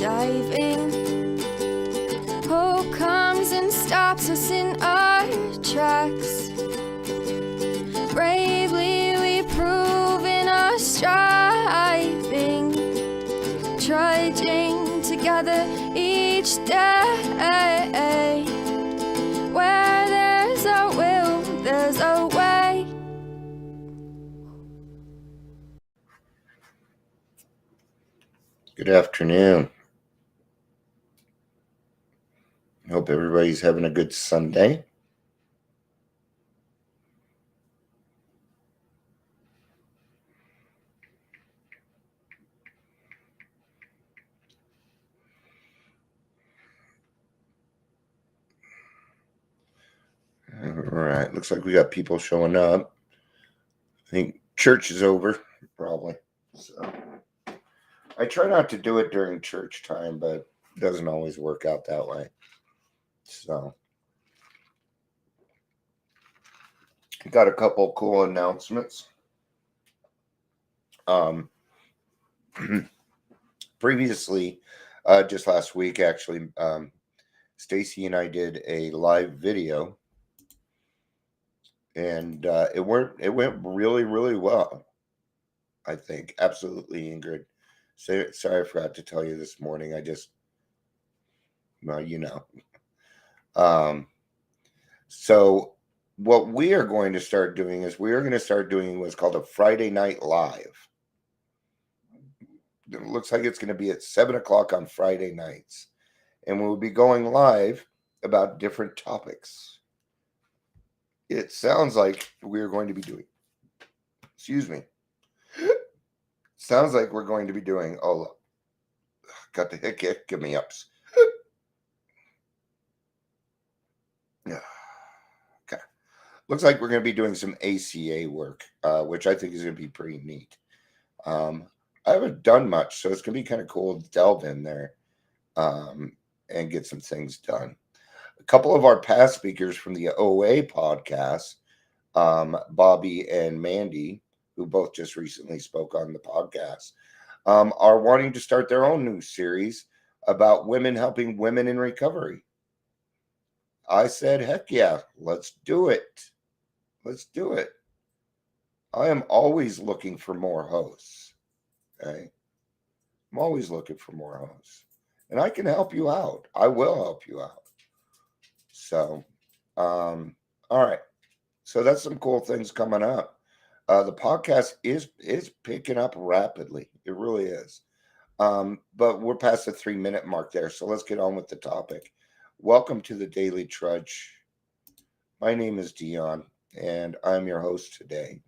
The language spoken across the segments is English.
diving. Hope comes and stops us in our tracks. Bravely we prove in our striving, trudging together each day. Where there's a will, there's a way. Good afternoon. I hope everybody's having a good Sunday. All right, looks like we got people showing up. I think church is over, probably. So I try not to do it during church time, but it doesn't always work out that way. So got a couple cool announcements. Previously, just last week, actually, Stacy and I did a live video, and it went really, really well. I think absolutely, Ingrid. Sorry, I forgot to tell you this morning. Well. So what we are going to start doing is we are going to start doing what's called a Friday Night Live. It looks like it's going to be at 7:00 on Friday nights, and we'll be going live about different topics. It sounds like we're going to be doing. Excuse me. Sounds like we're going to be doing. Oh, got the hick me ups. Okay. Looks like we're going to be doing some ACA work, which I think is going to be pretty neat. I haven't done much, so it's going to be kind of cool to delve in there and get some things done. A couple of our past speakers from the OA podcast, Bobby and Mandy, who both just recently spoke on the podcast, are wanting to start their own new series about women helping women in recovery. I said, heck yeah, let's do it. Let's do it. I am always looking for more hosts. Okay. I'm always looking for more hosts. And I can help you out. I will help you out. So, all right. So that's some cool things coming up. The podcast is picking up rapidly. It really is. But we're past the 3-minute mark there. So let's get on with the topic. Welcome to the Daily Trudge. My name is Dion, and I'm your host today.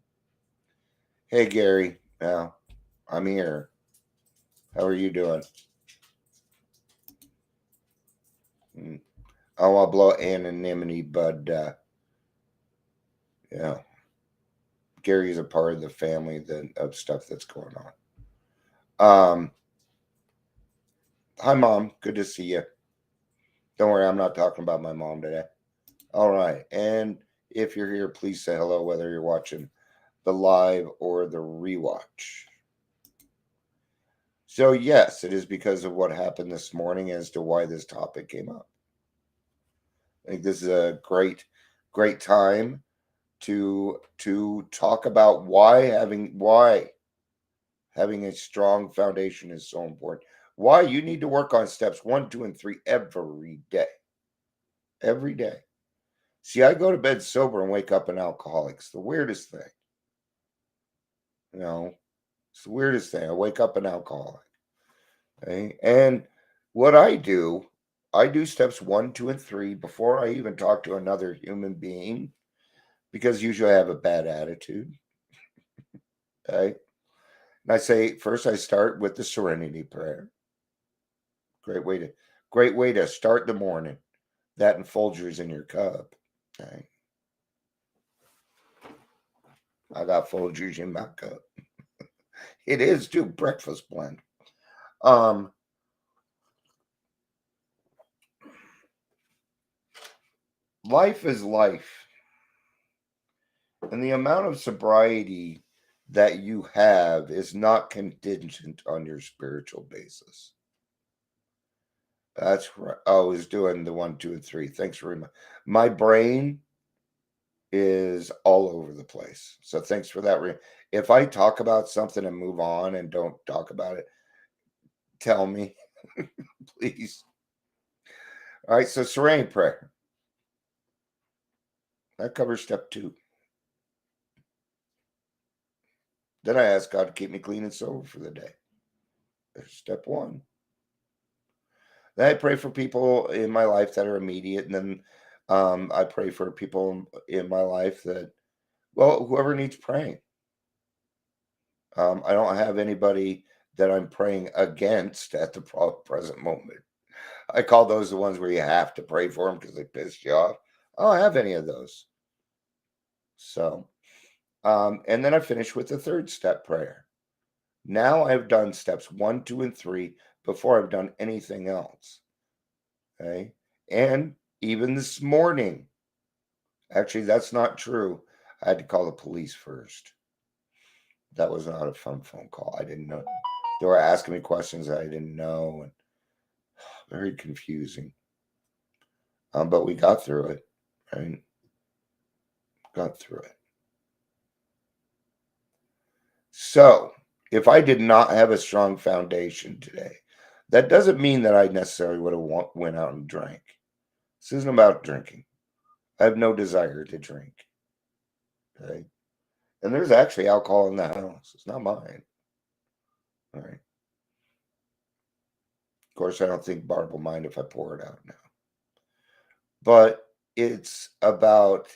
Hey, Gary. Now, I'm here. How are you doing? Oh, I'll blow anonymity, but yeah, Gary's a part of the family of stuff that's going on. Hi, Mom. Good to see you. Don't worry, I'm not talking about my mom today. All right, and if you're here, please say hello, whether you're watching the live or the rewatch. So yes, it is because of what happened this morning as to why this topic came up. I think this is a great time to talk about why having a strong foundation is so important. Why you need to work on steps 1, 2, and 3 every day. Every day. See, I go to bed sober and wake up an alcoholic. It's the weirdest thing. It's the weirdest thing. I wake up an alcoholic. Okay? And what I do steps 1, 2, and 3 before I even talk to another human being, because usually I have a bad attitude. Okay. And I say, first I start with the serenity prayer. Great way to start the morning. That and Folgers in your cup. Okay. I got Folgers in my cup. It is too, breakfast blend. Life is life. And the amount of sobriety that you have is not contingent on your spiritual basis. That's right. Oh, I was doing the 1, 2, and 3. Thanks for my brain is all over the place. So thanks for that. If I talk about something and move on and don't talk about it, tell me, please. All right. So serenity prayer. That covers step 2. Then I ask God to keep me clean and sober for the day. There's step 1. Then I pray for people in my life that are immediate, and then I pray for people in my life that, well, whoever needs praying. I don't have anybody that I'm praying against at the present moment. I call those the ones where you have to pray for them because they pissed you off. I don't have any of those. So, and then I finish with the third step prayer. Now I've done steps 1, 2, and 3 before I've done anything else. Okay. And even this morning, actually, that's not true. I had to call the police first. That was not a fun phone call. I didn't know. They were asking me questions that I didn't know, and very confusing. But we got through it, right? Got through it. So, if I did not have a strong foundation today, that doesn't mean that I necessarily would have went out and drank. This isn't about drinking. I have no desire to drink. Okay, and there's actually alcohol in the house. It's not mine. All right. Of course, I don't think Barb will mind if I pour it out now. But it's about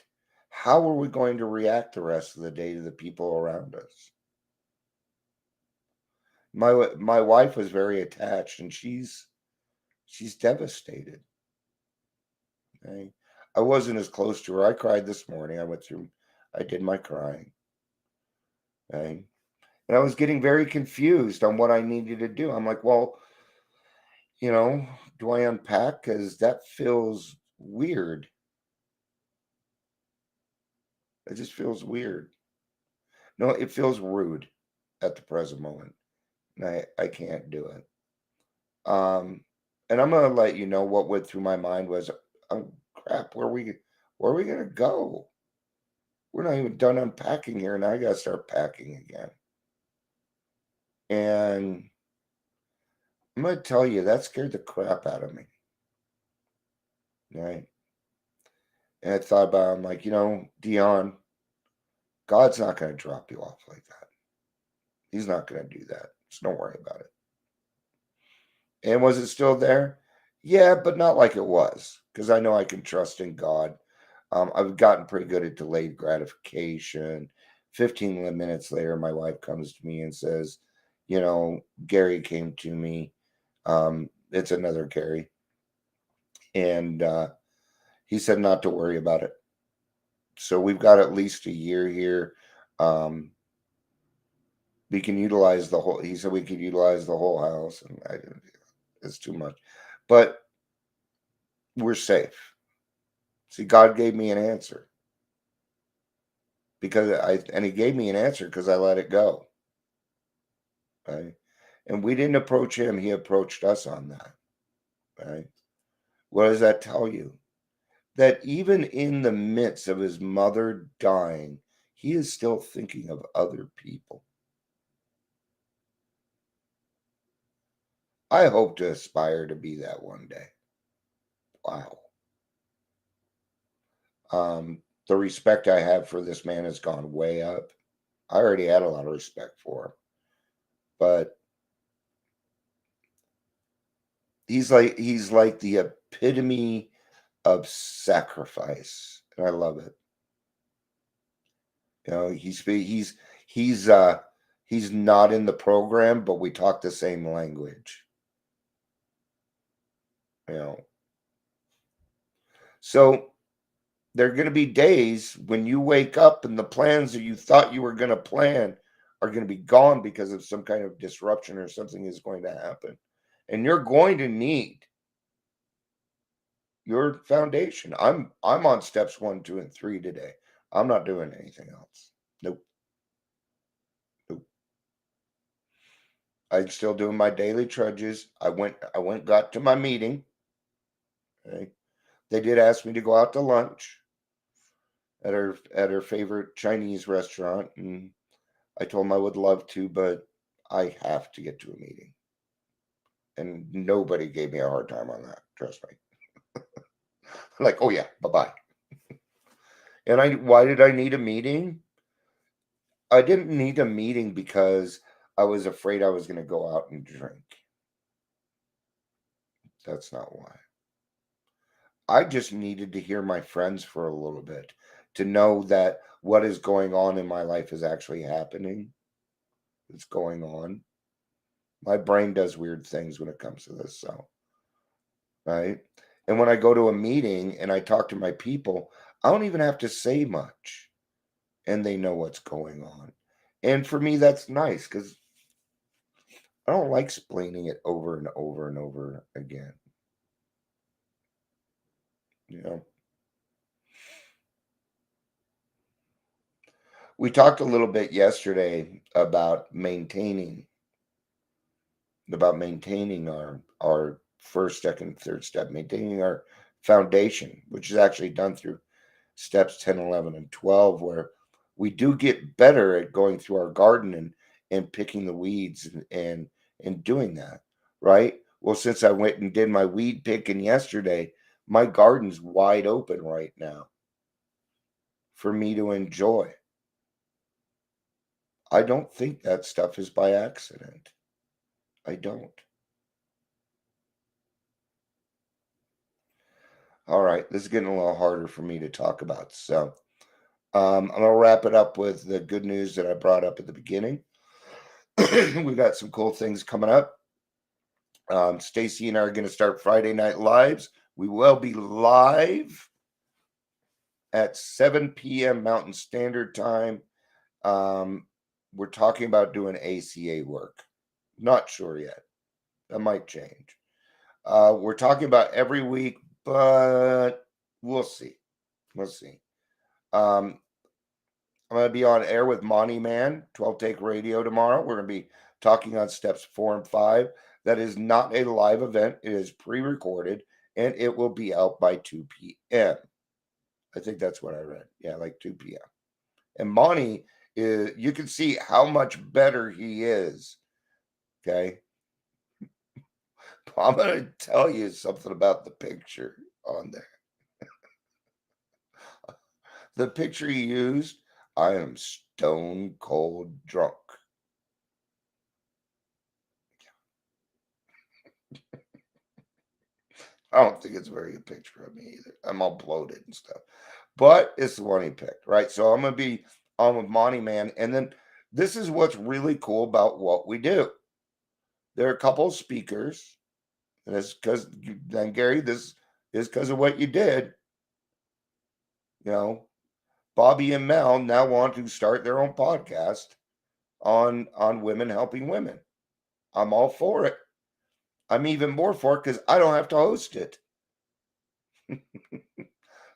how are we going to react the rest of the day to the people around us. My wife was very attached, and she's devastated. Okay? I wasn't as close to her. I cried this morning. I did my crying. Okay? And I was getting very confused on what I needed to do. I'm like, well, do I unpack? Because that feels weird. It just feels weird. No, it feels rude at the present moment. And I can't do it. And I'm gonna let you know what went through my mind was, oh crap, where are we gonna go? We're not even done unpacking here, and I gotta start packing again. And I'm gonna tell you that scared the crap out of me. Right. And I thought about it, I'm like, Dion, God's not gonna drop you off like that. He's not gonna do that. Just don't worry about it. And was it still there? Yeah, but not like it was, because I know I can trust in God. I've gotten pretty good at delayed gratification. 15 minutes later, my wife comes to me and says, Gary came to me. It's another Gary. And he said not to worry about it. So we've got at least a year here. We can utilize he said we could utilize the whole house. And I didn't, it's too much. But we're safe. See, God gave me an answer. And he gave me an answer because I let it go. Right. And we didn't approach him, he approached us on that. Right. What does that tell you? That even in the midst of his mother dying, he is still thinking of other people. I hope to aspire to be that one day. Wow. The respect I have for this man has gone way up. I already had a lot of respect for him. But he's like the epitome of sacrifice. And I love it. He's not in the program, but we talk the same language. So there are going to be days when you wake up and the plans that you thought you were going to plan are going to be gone because of some kind of disruption or something is going to happen. And you're going to need your foundation. I'm on steps 1, 2, and 3 today. I'm not doing anything else. Nope. Nope. I'm still doing my daily trudges. I went got to my meeting. Okay. They did ask me to go out to lunch at her favorite Chinese restaurant, and I told them I would love to, but I have to get to a meeting. And nobody gave me a hard time on that. Trust me. Like, oh yeah, bye bye. And why did I need a meeting? I didn't need a meeting because I was afraid I was going to go out and drink. That's not why. I just needed to hear my friends for a little bit to know that what is going on in my life is actually happening. It's going on. My brain does weird things when it comes to this, so, right? And when I go to a meeting and I talk to my people, I don't even have to say much and they know what's going on. And for me, that's nice because I don't like explaining it over and over and over again. You know, we talked a little bit yesterday about maintaining our first, second, third step, maintaining our foundation, which is actually done through steps 10, 11, and 12, where we do get better at going through our garden and picking the weeds and doing that, right? Well, since I went and did my weed picking yesterday, my garden's wide open right now for me to enjoy. I don't think that stuff is by accident. I don't. All right, this is getting a little harder for me to talk about. So I'm gonna wrap it up with the good news that I brought up at the beginning. We got some cool things coming up. Stacy and I are going to start Friday Night Lives. We will be live at 7 p.m. Mountain Standard Time. Um, we're talking about doing ACA work. Not sure yet. That might change. We're talking about every week, but we'll see. We'll see. Um, I'm going to be on air with Monty Man, 12 Take Radio tomorrow. We're going to be talking on steps 4 and 5. That is not a live event, it is pre recorded and it will be out by 2 p.m. I think that's what I read. Yeah, like 2 p.m. And Monty is, you can see how much better he is. Okay. I'm going to tell you something about the picture on there. The picture he used, I am stone cold drunk. I don't think it's a very good picture of me either. I'm all bloated and stuff. But it's the one he picked, right? So I'm gonna be on with Monty Man. And then this is what's really cool about what we do. There are a couple of speakers, and it's because then Gary, this is because of what you did. You know, Bobby and Mel now want to start their own podcast on women helping women. I'm all for it. I'm even more for it because I don't have to host it.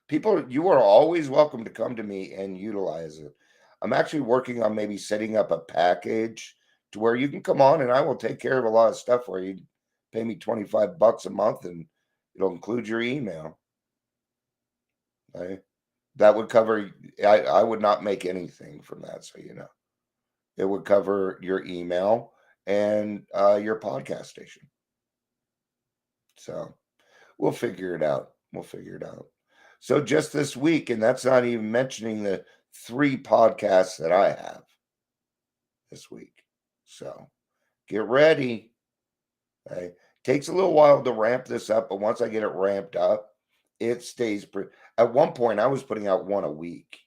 People, you are always welcome to come to me and utilize it. I'm actually working on maybe setting up a package to where you can come on and I will take care of a lot of stuff for you. Pay me $25 a month and it'll include your email. Okay? That would cover, I would not make anything from that, so you know. It would cover your email and your podcast station. So we'll figure it out. We'll figure it out. So just this week, and that's not even mentioning the 3 podcasts that I have this week. So get ready. Okay? Takes a little while to ramp this up, but once I get it ramped up, it stays. At one point, I was putting out 1 a week.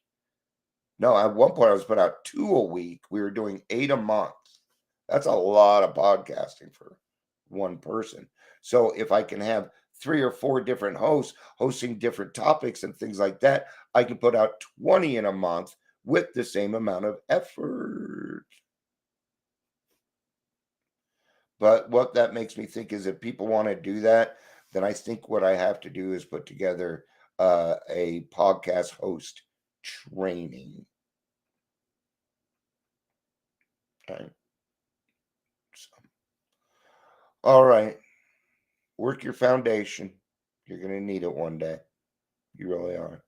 No, at one point, I was putting out 2 a week. We were doing 8 a month. That's a lot of podcasting for one person. So if I can have 3 or 4 different hosts hosting different topics and things like that, I can put out 20 in a month with the same amount of effort. But what that makes me think is if people want to do that, then I think what I have to do is put together a podcast host training. Okay. So, all right. Work your foundation. You're going to need it one day. You really are.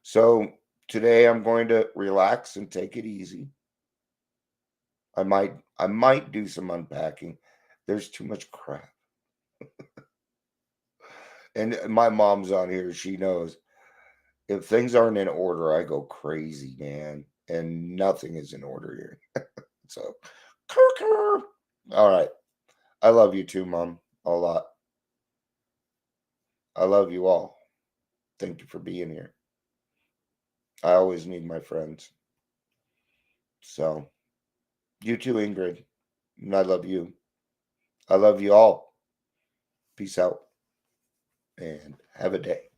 So today I'm going to relax and take it easy. I might do some unpacking. There's too much crap. And my mom's on here. She knows if things aren't in order, I go crazy, man. And nothing is in order here. So, all right. I love you too, Mom. A lot. I love you all. Thank you for being here. I always need my friends. So, you too, Ingrid. And I love you. I love you all. Peace out and have a day.